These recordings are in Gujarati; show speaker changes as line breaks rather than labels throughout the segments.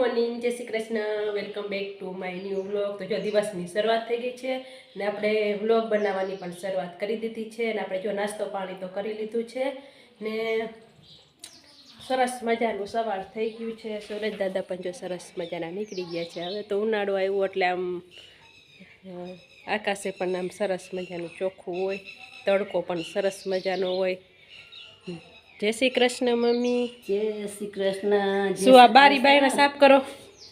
મોર્નિંગ, જય Shri Krishna, welcome back to my new vlog. તો જો દિવસની શરૂઆત થઈ ગઈ છે ને આપણે વ્લોગ બનાવવાની પણ શરૂઆત કરી દીધી છે અને આપણે જો નાસ્તો પાણી તો કરી લીધું છે ને સરસ મજાનું સવાર થઈ ગયું છે। સુરજ દાદા પણ જો સરસ મજાના નીકળી ગયા છે। હવે તો ઉનાળો આવ્યો એટલે આમ આકાશે પણ આમ સરસ મજાનું ચોખ્ખું હોય, તડકો પણ સરસ મજાનો હોય। जय श्री कृष्ण मम्मी।
जय श्री कृष्ण।
શું આ બારી બાયણા સાફ કરો?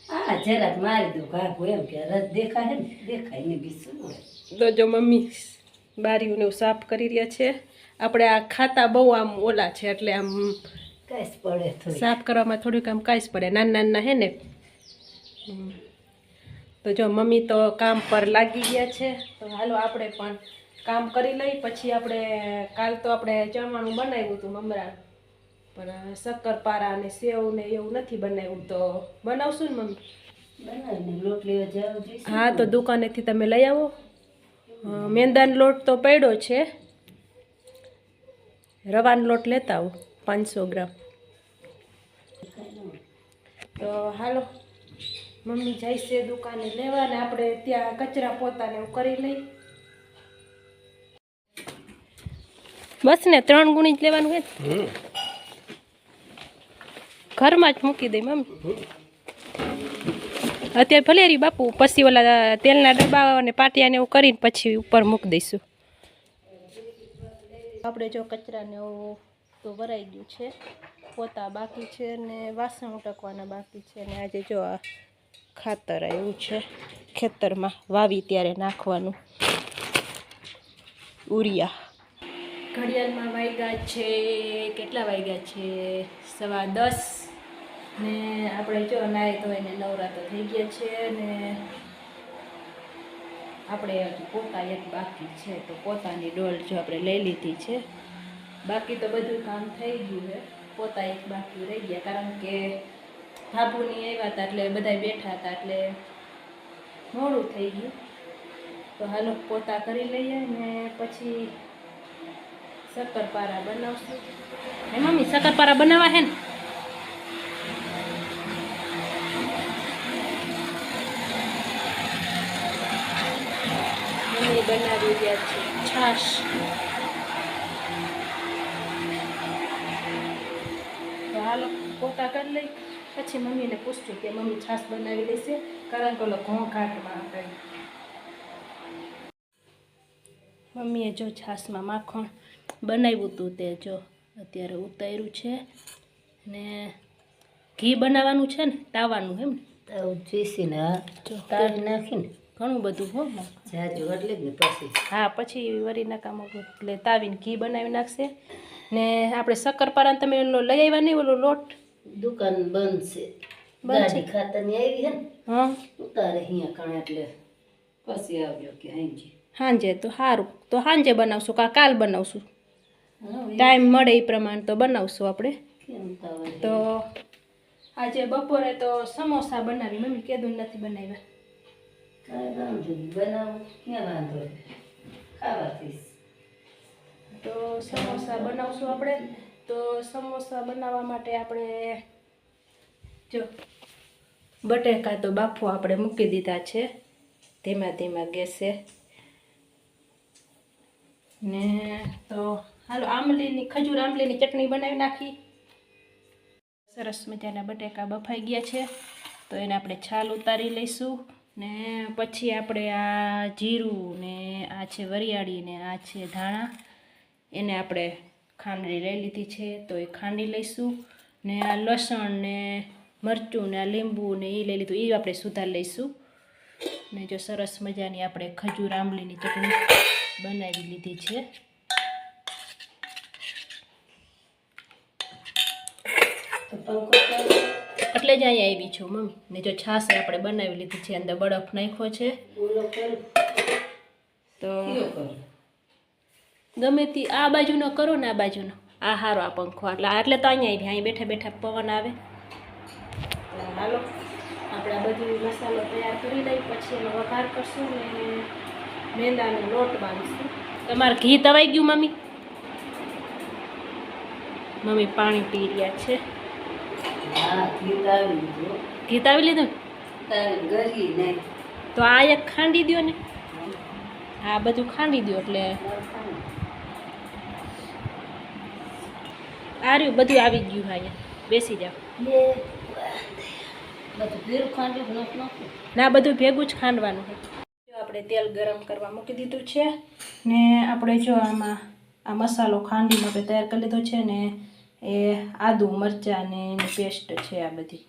હા જરાક મારી દો ઘાઘો એમ કે રસ દેખાય ને દેખાય ને બીસું
તો જો મમ્મી બારીઓને સાફ કરી રહ્યા છે। આપણે આ ખાતા બહુ આમ ઓલા છે એટલે આમ
કાંઈ પડે થોડી
સાફ કરવામાં થોડીક આમ કાંઈ પડે, નાના નાના હે ને। તો જો મમ્મી તો કામ પર લાગી ગયા છે। તો હાલો આપણે પણ કામ કરી લઈ, પછી આપણે કાલ તો આપણે ચવાણું બનાવ્યું હતું મમરા, પણ શક્કરપારા અને સેવ ને એવું નથી બનાવ્યું, તો બનાવશું ને મમ્મી?
બનાવીને લોટ લેવા જાવ જોઈશે।
હા તો દુકાનેથી તમે લઈ આવો। મેંદાનો લોટ તો પડ્યો છે, રવાનો લોટ લેતા આવો 500 ગ્રામ। તો હાલો મમ્મી જાય છે દુકાને લેવા ને આપણે ત્યાં કચરા પોતાને એવું કરી લઈ। બસ ને 3 ગુણી જ લેવાનું હે, ઘરમાં જ મૂકી દઈ મમ્મી। અત્યારે ભલે રી બાપુ, પછી ઓલા તેલના ડબ્બા અને પાટિયાને એવું કરીને પછી ઉપર મૂકી દઈશું। આપણે જો કચરાને એવું તો ભરાઈ ગયું છે, પોતા બાકી છે ને વાસણ ઉટકવાના બાકી છે ને આજે જો આ ખાતર આવ્યું છે ખેતરમાં વાવી ત્યારે નાખવાનું ઉરિયા। ઘડિયાળમાં વાગ્યા છે, કેટલા વાગ્યા છે? 10:15 ને આપણે જો નાય તો એને નવરાત્ર થઈ ગયા છે ને આપણે પોતા એક બાકી છે, તો પોતાની ડોલ જો આપણે લઈ લીધી છે। બાકી તો બધું કામ થઈ ગયું છે, પોતા એક બાકી રહી ગયા, કારણ કે ભાભુની આવ્યા હતા એટલે બધા બેઠા હતા એટલે મોડું થઈ ગયું। તો હાલો પોતા કરી લઈએ ને પછી શક્કરપારા બનાવશું। હે મમ્મી શક્કરપારા બનાવવા હે ને? મમ્મી બનાવી રહ્યા છે છાશ। તો હાલો પોતા કરી લઈ, પછી મમ્મીને પૂછશું કે મમ્મી છાશ બનાવી લેશે, કારણ કે ઓલો ઘોંઘાટમાં આપણે મમ્મીએ જો છાશમાં માખણ બનાવ્યું હતું તે જો અત્યારે ઉતાર્યું છે ને ઘી બનાવવાનું છે ને તાવાનું એમ
તાવ જોઈશે ને
જો
તાળી નાખીને
ઘણું બધું હો
જાજુ એટલે જ ને પછી
હા પછી વરી નાકામાં એટલે તાવીને ઘી બનાવી નાખશે ને આપણે શક્કરપારાને તમે ઓલો લઈ આવ્યા નહીં ઓલો લોટ?
દુકાન બંધ છે, ગાડી ખાતરની આવી હે ને
હા
ઉતારે અહીંયા કણ એટલે પછી આવજો કે હાંજી
સાંજે તો સારું, તો સાંજે બનાવશું કા કાલ બનાવશું? ટાઈમ મળે એ પ્રમાણે તો બનાવશું આપણે। તો આજે બપોરે તો સમોસા બનાવી, મમ્મી કીધું નથી બનાવ્યા।
કાંઈ વાંધો નહીં, બનાવો ક્યાં વાંધો ખાવાથી।
તો સમોસા બનાવશું આપણે। તો સમોસા બનાવવા માટે આપણે જો બટેકા તો બાફો આપણે મૂકી દીધા છે ધીમા ધીમા ગેસે ને તો હાલો આંબલીની ખજૂર આંબલીની ચટણી બનાવી નાખી। સરસ મજાના બટેકા બફાઈ ગયા છે તો એને આપણે છાલ ઉતારી લઈશું ને પછી આપણે આ જીરું ને આ છે વરિયાળી ને આ છે ધાણા, એને આપણે ખાંડરી લઈ લીધી છે તો એ ખાંડી લઈશું ને આ લસણ ને મરચું ને આ લીંબુ ને એ લઈ લીધું, એ આપણે સુધારી લઈશું ને જો સરસ મજાની આપણે ખજૂર આંબલીની ચટણી બનાવી લીધી છે। એટલે જ અહીંયા આવી છું મમ્મી ને જો છાશ આપણે બનાવી લીધી છે, અંદર બરફ નાખ્યો છે તો ગમે તે આ બાજુનો કરો ને આ બાજુનો આ હારો આ પંખો એટલે તો અહીંયા આવી બેઠા બેઠા પવન આવે। તો હાલો આપણે આ બધું મસાલો તૈયાર કરી લઈ, પછી એનો વઘાર કરશું ને મેંદાનો લોટ બાંધશું। તમારે ઘી તવાઈ ગયું મમ્મી? મમ્મી પાણી પી રહ્યા છે।
હા ઘી લાવી દીધું।
ઘી તાવી લીધું
ગરી ને
તો આ એક ખાંડી દ્યો ને આ બધું ખાંડી દ્યો એટલે આ રહ્યું બધું આવી ગયું હા અહીંયા બેસી જાઓ
બધું ભેરું ખાંડ્યું નાખું.
ના બધું ભેગું જ ખાંડવાનું છે જો આપણે તેલ ગરમ કરવા મૂકી દીધું છે ને આપણે જો આમાં આ મસાલો ખાંડીને આપણે તૈયાર કરી લીધો છે ને એ આદુ મરચાં ને એની પેસ્ટ છે આ બધી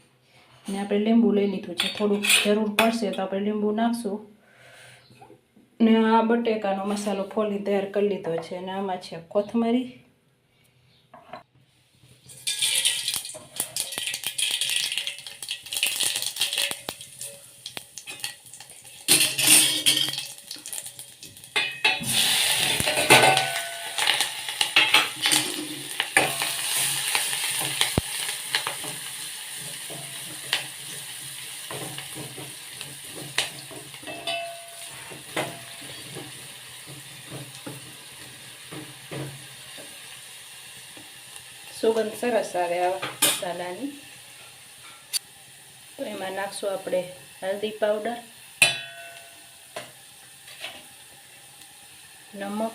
ને આપણે લીંબુ લઈ લીધું છે થોડુંક જરૂર પડશે તો આપણે લીંબુ નાખશું ને આ બટેકાનો મસાલો ફોલી તૈયાર કરી લીધો છે અને આમાં છે કોથમરી સુગંધ સરસ આવે આવા મસાલાની તો એમાં નાખશું આપણે હલ્દી પાવડર નમક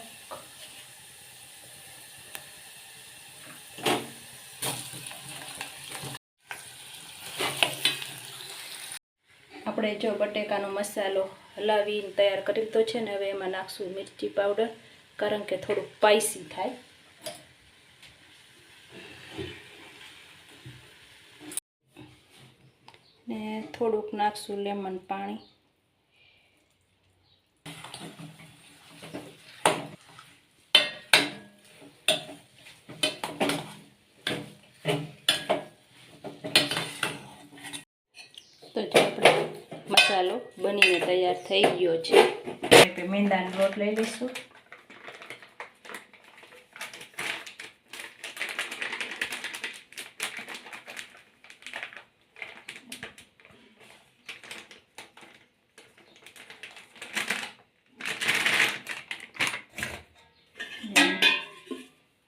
આપણે જો બટેકાનો મસાલો હલાવીને તૈયાર કરી દીધો છે ને હવે એમાં નાખશું મિરચી પાવડર કારણ કે થોડુંક સ્પાઈસી થાય ને થોડુંક નાખશું લેમન પાણી તો જો આપણે મસાલો બનીને તૈયાર થઈ ગયો છે આપણે મેંદાનો લોટ લઈ લઈશું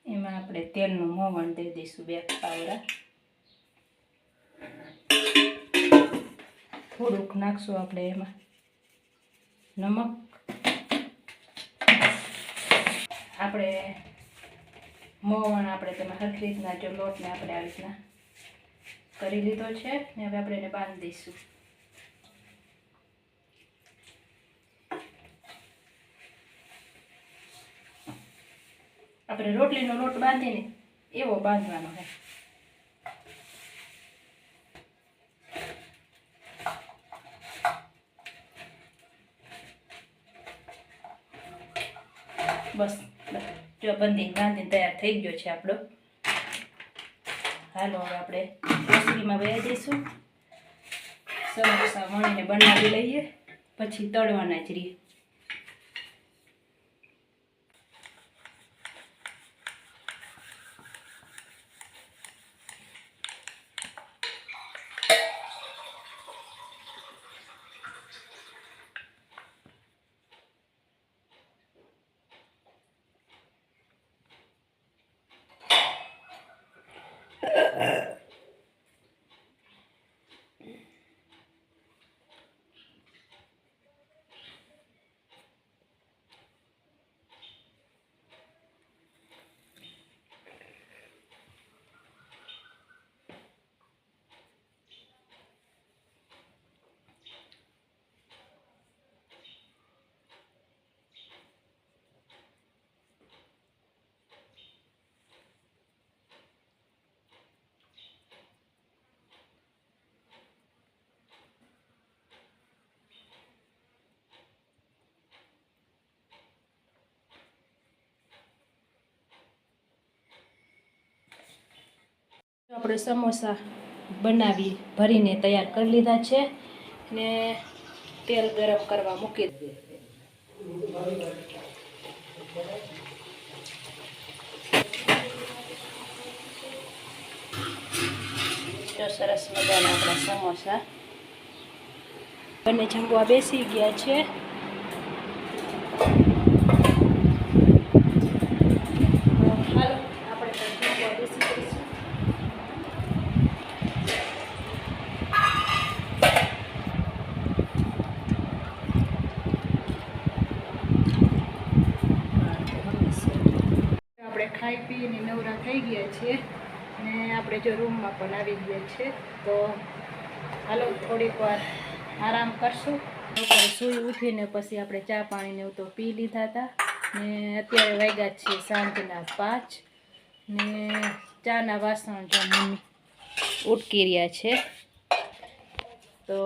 એમાં આપણે તેલનું મોવણ દઈ દઈશું 2 પાવડા થોડુંક નાખશું આપણે એમાં નમક આપણે મોવણ આપણે તેમાં હરખી રીતના જો લોટને આપણે આવી રીતના કરી લીધો છે ને હવે આપણે એને બાંધી દઈશું આપણે રોટલીનો લોટ બાંધીને એવો બાંધવાનો છે બસ જો બાંધીને તૈયાર થઈ ગયો છે આપણો હાલો હવે આપણે રસોઈમાં વહી જઈશું સમોસા વણીને બનાવી લઈએ પછી તળવાના જ રહીએ આપણે સમોસા બનાવી ભરીને તૈયાર કરી લીધા છે ને તેલ ગરમ કરવા મૂકી દઈએ જો સરસ મજાના આપણા સમોસા બંને જમવા બેસી ગયા છે પીને નવરા થઈ ગયા છીએ ને આપણે જો રૂમમાં પણ આવી ગયા છે. તો હાલો થોડીક વાર આરામ કરશું. બપોરે સૂઈ ઉઠીને પછી આપણે ચા પાણીને એવું તો પી લીધા હતા ને અત્યારે વાગ્યા છે સાંજના 5 ને ચાના વાસણ જો મમ્મી ઉટકી રહ્યા છે. તો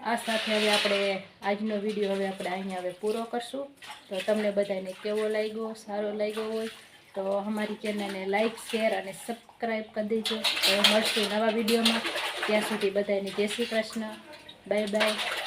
આ સાથે હવે આપણે આજનો વિડીયો હવે આપણે અહીંયા હવે પૂરો કરશું. તો તમને બધાને કેવો લાગ્યો, સારો લાગ્યો હોય તો અમારી ચેનલને લાઈક, શેર અને સબસ્ક્રાઈબ કરી દેજો. તો મળશું નવા વિડીયોમાં. ત્યાં સુધી બધાને જય શ્રી કૃષ્ણ. Bye bye.